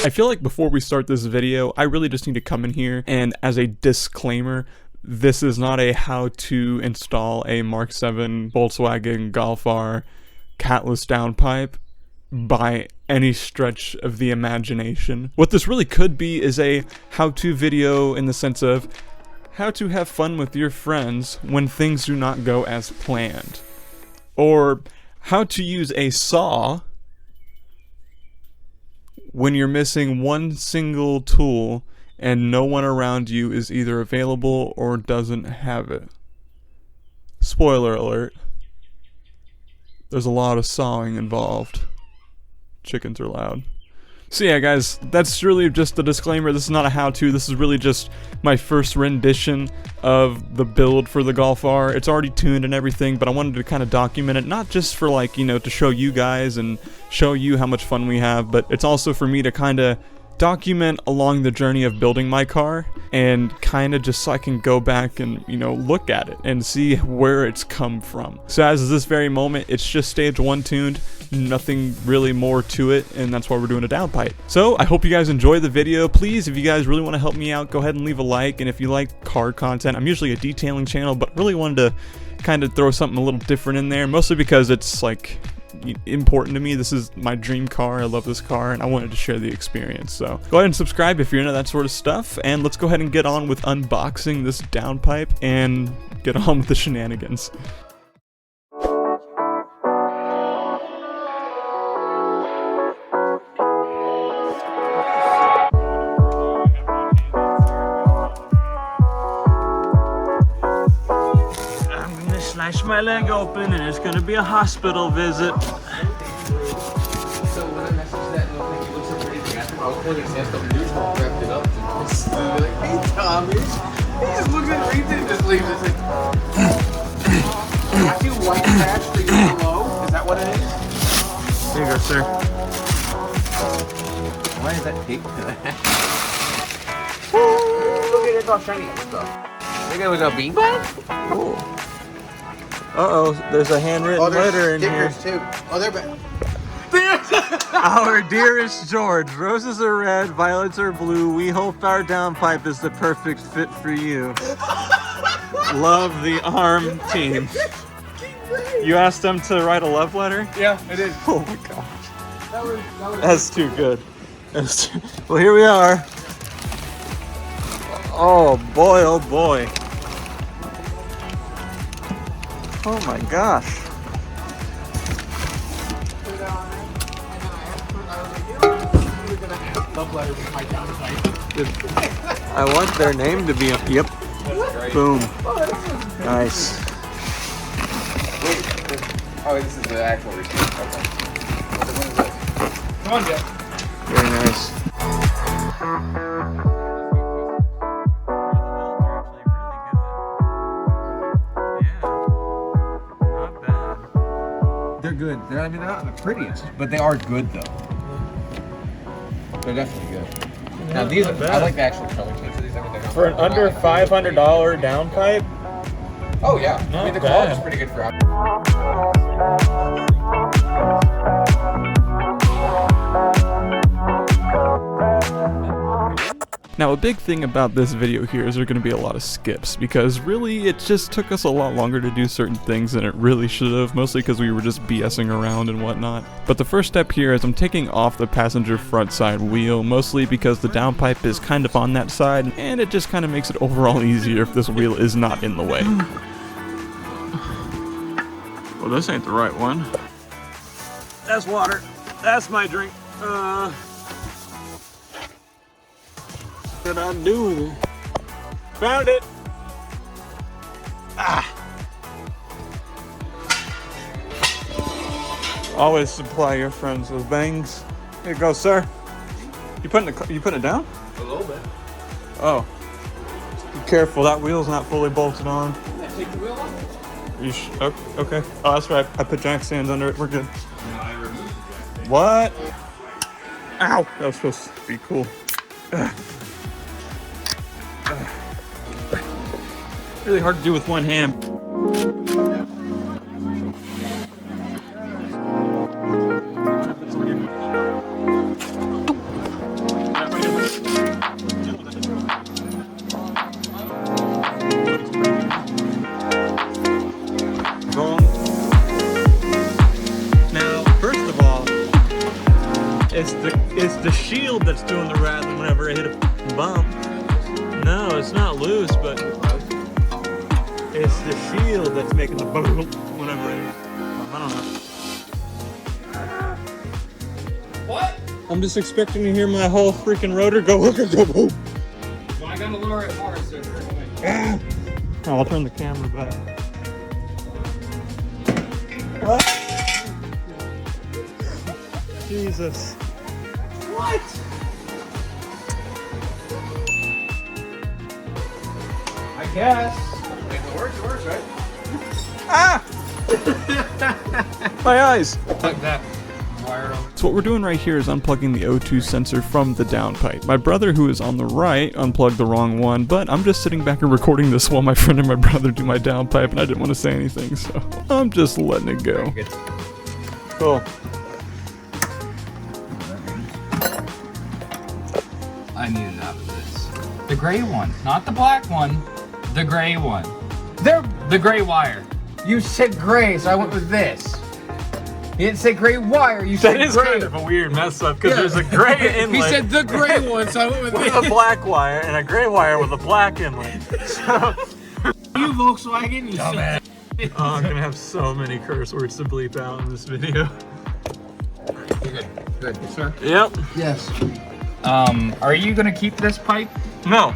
I feel like before we start this video, I really just need to come in here and as a disclaimer, this is not a how to install a Mark 7 Volkswagen Golf R catless downpipe by any stretch of the imagination. What this really could be is a how-to video in the sense of how to have fun with your friends when things do not go as planned. Or how to use a saw when you're missing one single tool and no one around you is either available or doesn't have it. Spoiler alert. There's a lot of sawing involved. Chickens are loud. So yeah guys, that's really just the disclaimer. This is not a how-to, this is really just my first rendition of the build for the Golf R. It's already tuned and everything, but I wanted to kind of document it, not just for like, you know, to show you guys and show you how much fun we have, but it's also for me to kind of document along the journey of building my car and kind of just so I can go back and, you know, look at it and see where it's come from. So as of this very moment, it's just stage 1 tuned, nothing really more to it, and that's why we're doing a downpipe. So I hope you guys enjoy the video. Please, if you guys really want to help me out, go ahead and leave a like, and if you like car content, I'm usually a detailing channel, but really wanted to kind of throw something a little different in there, mostly because it's like important to me. This is my dream car. I love this car and I wanted to share the experience. So go ahead and subscribe if you're into that sort of stuff, and let's go ahead and get on with unboxing this downpipe and get on with the shenanigans. Slice my leg open and it's gonna be a hospital visit. So when I messaged that little thing, it looks so crazy. I was pointing at stuff and news wrapped it up. And like, hey Tommy. He just looks at it, and just leaves it. Like, I feel white patch for you below. Is that what it is? There you go, sir. Why is that taped to that? Look at it, it's all shiny and stuff. Think it was a beanbag? Cool. Uh-oh, there's a handwritten letter in here. Too. Oh, they're back. Our dearest George, roses are red, violets are blue. We hope our downpipe is the perfect fit for you. Love, the ARM team. You asked them to write a love letter? Yeah, I did. Oh my gosh. That's too good. Well, here we are. Oh boy, oh boy. Oh my gosh. I want their name to be, yep. Boom. Nice. Wait, oh, this is the actual receipt. Okay. What is this? Come on, Jeff. Very nice. They're good. I mean, they're not the prettiest, but they are good though. They're definitely good. Now these, I like the actual color change of these. For an under $500 downpipe? Oh yeah, I mean the quality is pretty good for. Now a big thing about this video here is there going to be a lot of skips, because really it just took us a lot longer to do certain things than it really should have, mostly because we were just BSing around and whatnot. But the first step here is I'm taking off the passenger front side wheel, mostly because the downpipe is kind of on that side, and it just kind of makes it overall easier if this wheel is not in the way. Well, this ain't the right one. That's water. That's my drink. What I do with it? Found it. Always supply your friends with bangs. Here you go, sir. You putting it down? A little bit. Oh. Be careful. That wheel's not fully bolted on. Take the wheel off. Oh, okay. Oh, that's right. I put jack stands under it. We're good. No, I removed the jack stand. What? Ow! That was supposed to be cool. Really hard to do with one hand. It's the shield that's doing the rattling whenever I hit a bump. No, it's not loose, but it's the shield that's making the boom whenever I don't know. What? I'm just expecting to hear my whole freaking rotor go boom. Well, I gotta lower it more so it's Oh, I'll turn the camera back. What? Jesus. What? I guess. If it works, right? Ah! My eyes. Like that. Wire over. So what we're doing right here is unplugging the O2 sensor from the downpipe. My brother, who is on the right, unplugged the wrong one, but I'm just sitting back and recording this while my friend and my brother do my downpipe, and I didn't want to say anything, so I'm just letting it go. Cool. I need it out of this. The gray one, not the black one. The gray one. They're the gray wire. You said gray, so I went with this. You didn't say gray wire. You said That is gray. kind of a weird mess up because there's a gray inlet. He said the gray one, so I went with with this. a black wire and a gray wire with a black inlet. So, You Volkswagen, you dumbass. I'm gonna have so many curse words to bleep out in this video. Good, good, sir. Yep. Yes. Are you gonna keep this pipe? No.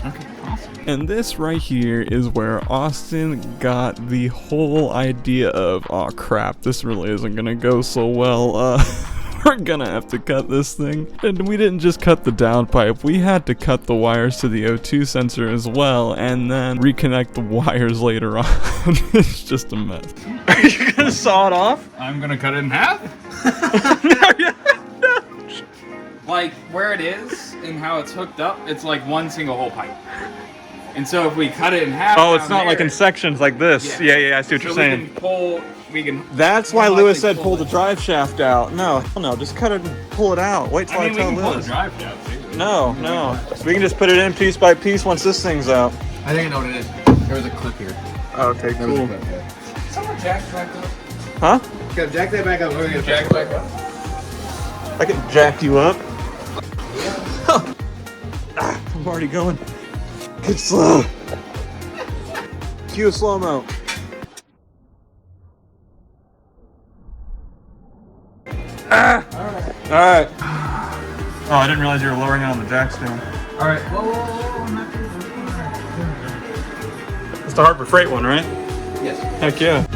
Okay, awesome. And this right here is where Austin got the whole idea of, oh crap, this really isn't gonna go so well, we're gonna have to cut this thing. And we didn't just cut the downpipe, we had to cut the wires to the O2 sensor as well, and then reconnect the wires later on. It's just a mess. Are you gonna saw it off? I'm gonna cut it in half. Like where it is and how it's hooked up, it's like one single hole pipe. And so if we cut it in half, Oh, it's down not like in there- sections like this. Yeah, I see what so you're saying. We can That's why likely Lewis said pull pull the it. drive shaft out. No, just cut it and pull it out. Wait till I I, mean, we tell can pull the Lewis. drive shaft too. No. We can just put it in piece by piece once this thing's out. I think I know what it is. There was a clip here. Okay, There was a cool. clip here. Someone jack back up. Huh? Gotta jack that back up. We're gonna jack back up. I can jack you up. I'm already going. Get slow. Cue a slow-mo. Alright. Oh, I didn't realize you were lowering it on the jack stand. All right. Whoa. I'm not doing It's the Harbor Freight one, right? Yes. Heck yeah.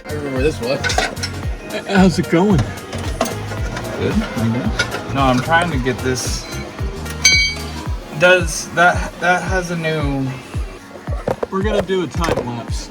I remember this one. How's it going? Good. No, I'm trying to get this. Does that has a new? We're gonna do a time lapse.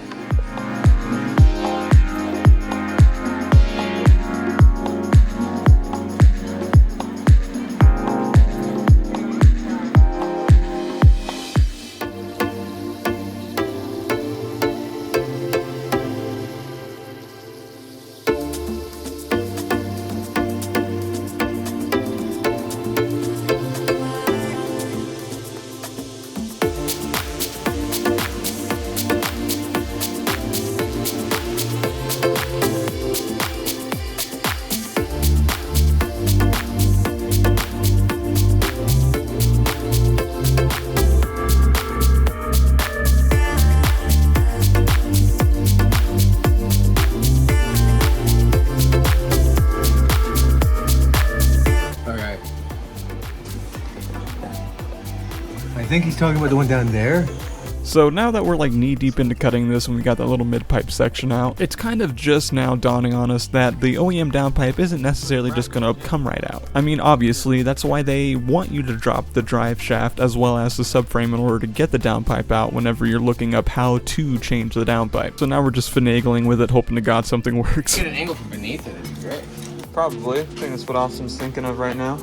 Okay. I think he's talking about the one down there. So now that we're like knee deep into cutting this and we got that little mid-pipe section out, it's kind of just now dawning on us that the OEM downpipe isn't necessarily just gonna come right out. I mean, obviously, that's why they want you to drop the drive shaft as well as the subframe in order to get the downpipe out whenever you're looking up how to change the downpipe. So now we're just finagling with it, hoping to God something works. Get an angle from beneath it. It'd be great. Probably. I think that's what Austin's thinking of right now.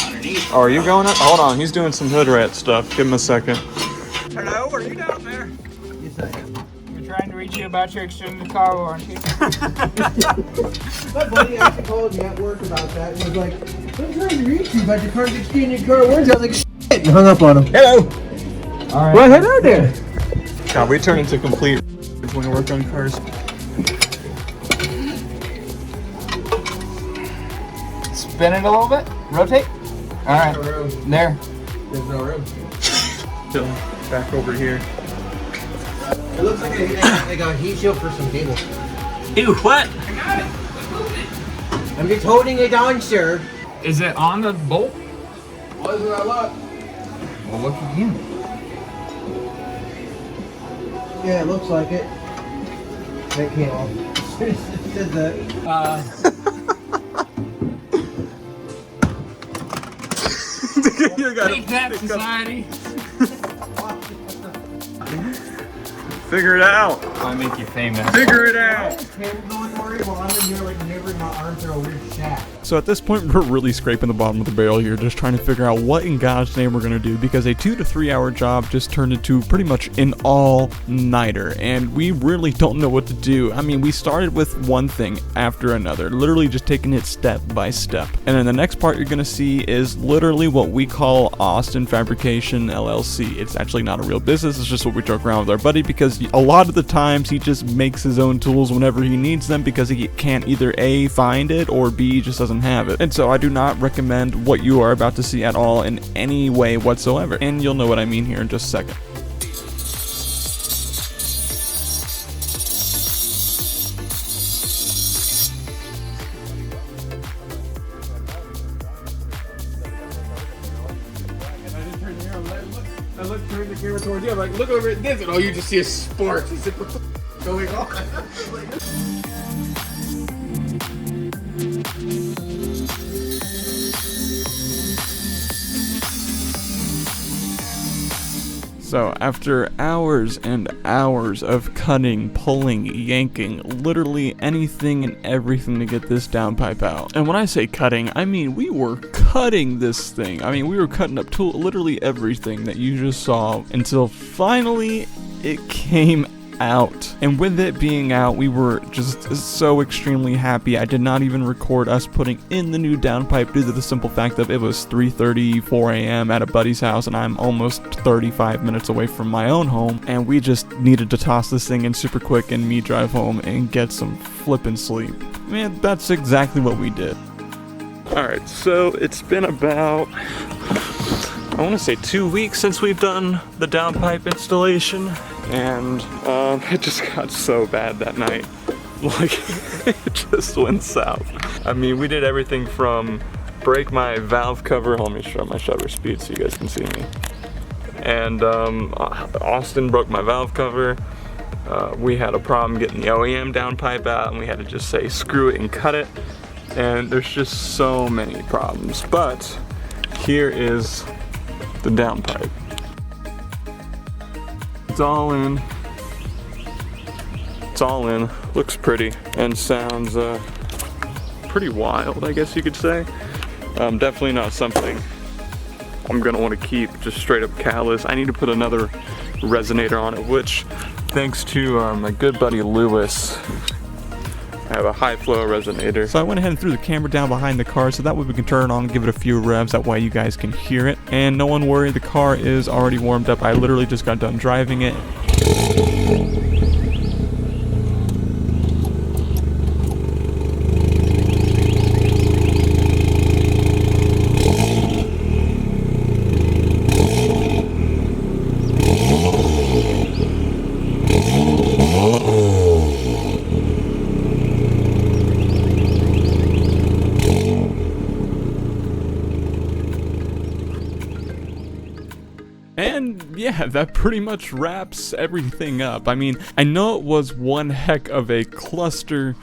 Underneath. Oh, are you going up? Hold on, he's doing some hood rat stuff. Give him a second. Hello, are you down there? Yes, I am. You're I'm trying to reach you about your extended car warranty. My buddy actually called me at work about that and was like, I'm trying to reach you about your car's extended car warranty. I was like, shit, and hung up on him. Hello. All right. Well, hello there. God, we turn into complete when we work on cars. Spin it a little bit. Rotate. All right. There. There's no room. Still back over here. It looks like a heat shield for some cables. Ew, what? I'm just holding it on, sir. Is it on the bolt? What's what I look? Well, look again. Yeah, it looks like it. That came off. It said that. You gotta Take that, society. figure it out. I'll make you famous. Figure it out. Cable going for it while I'm in here like maneuvering my arm through a weird shaft. So at this point, we're really scraping the bottom of the barrel here, just trying to figure out what in God's name we're going to do, because a 2 to 3 hour job just turned into pretty much an all-nighter, and we really don't know what to do. I mean, we started with one thing after another, literally just taking it step by step. And then the next part you're going to see is literally what we call Austin Fabrication LLC. It's actually not a real business, it's just what we joke around with our buddy, because a lot of the times he just makes his own tools whenever he needs them, because he can't either A, find it, or B, just doesn't have it. And so I do not recommend what you are about to see at all in any way whatsoever. And you'll know what I mean here in just a second. I look turn the camera towards you. I'm like, look over at this, and all you just see is sparks. It's like, what the f going on? So after hours and hours of cutting, pulling, yanking, literally anything and everything to get this downpipe out. And when I say cutting, I mean we were cutting this thing. I mean we were cutting up literally everything that you just saw until finally it came out. And with it being out, we were just so extremely happy. I did not even record us putting in the new downpipe due to the simple fact that it was 3:34 a.m. at a buddy's house, and I'm almost 35 minutes away from my own home, and we just needed to toss this thing in super quick and me drive home and get some flippin' sleep. Man, that's exactly what we did. Alright, so it's been about, I want to say 2 weeks since we've done the downpipe installation, and it just got so bad that night. Like, it just went south. I mean, we did everything from break my valve cover. Let me show my shutter speed so you guys can see me. And Austin broke my valve cover. We had a problem getting the OEM downpipe out, and we had to just say screw it and cut it. And there's just so many problems. But here is the downpipe. It's all in. It's all in. Looks pretty and sounds pretty wild, I guess you could say. Definitely not something I'm gonna want to keep just straight up catless. I need to put another resonator on it, which thanks to my good buddy Lewis, I have a high flow resonator. So I went ahead and threw the camera down behind the car so that way we can turn it on and give it a few revs. That way you guys can hear it. And no one worry, the car is already warmed up. I literally just got done driving it. And yeah, that pretty much wraps everything up. I mean, I know it was one heck of a cluster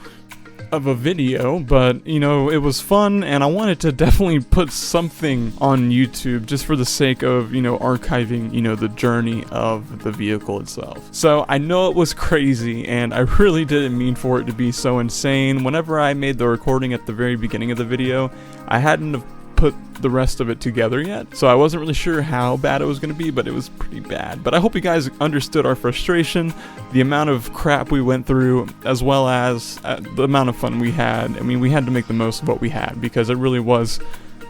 of a video, but you know, it was fun, and I wanted to definitely put something on YouTube just for the sake of, you know, archiving, you know, the journey of the vehicle itself. So I know it was crazy, and I really didn't mean for it to be so insane. Whenever I made the recording at the very beginning of the video, I hadn't have put the rest of it together yet, so I wasn't really sure how bad it was going to be, but it was pretty bad. But I hope you guys understood our frustration, the amount of crap we went through, as well as the amount of fun we had. I mean, we had to make the most of what we had, because it really was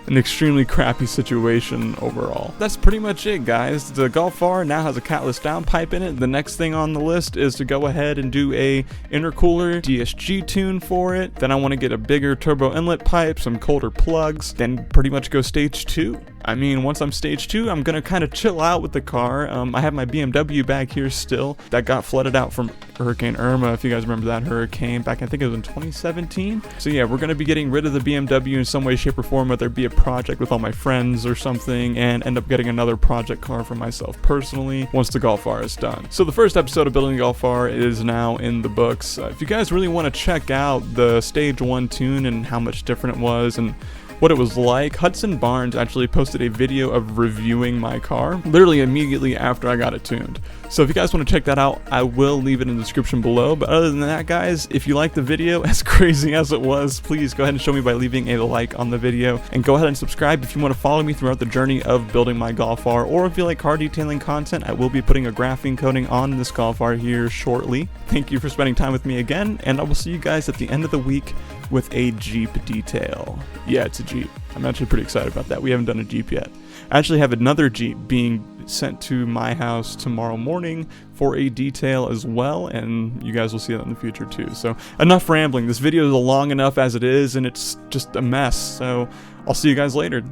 an extremely crappy situation overall. That's pretty much it, guys. The Golf R now has a catless downpipe in it. The next thing on the list is to go ahead and do a intercooler DSG tune for it. Then I want to get a bigger turbo inlet pipe, some colder plugs, then pretty much go stage 2. I mean, once I'm stage 2, I'm gonna kind of chill out with the car. I have my BMW back here still that got flooded out from Hurricane Irma, if you guys remember that hurricane back, I think it was in 2017. So yeah, we're gonna be getting rid of the BMW in some way, shape, or form, whether it be a project with all my friends or something, and end up getting another project car for myself personally once the Golf R is done. So the first episode of building the Golf R is now in the books. If you guys really want to check out the stage 1 tune and how much different it was and what it was like, Hudson Barnes actually posted a video of reviewing my car literally immediately after I got it tuned. So if you guys want to check that out, I will leave it in the description below. But other than that, guys, if you like the video, as crazy as it was, please go ahead and show me by leaving a like on the video, and go ahead and subscribe if you want to follow me throughout the journey of building my Golf R, or if you like car detailing content, I will be putting a graphene coating on this Golf R here shortly. Thank you for spending time with me again, and I will see you guys at the end of the week with a Jeep detail. Yeah, it's a Jeep. I'm actually pretty excited about that. We haven't done a Jeep yet. I actually have another Jeep being sent to my house tomorrow morning for a detail as well, and you guys will see that in the future too. So enough rambling. This video is long enough as it is, and it's just a mess. So I'll see you guys later.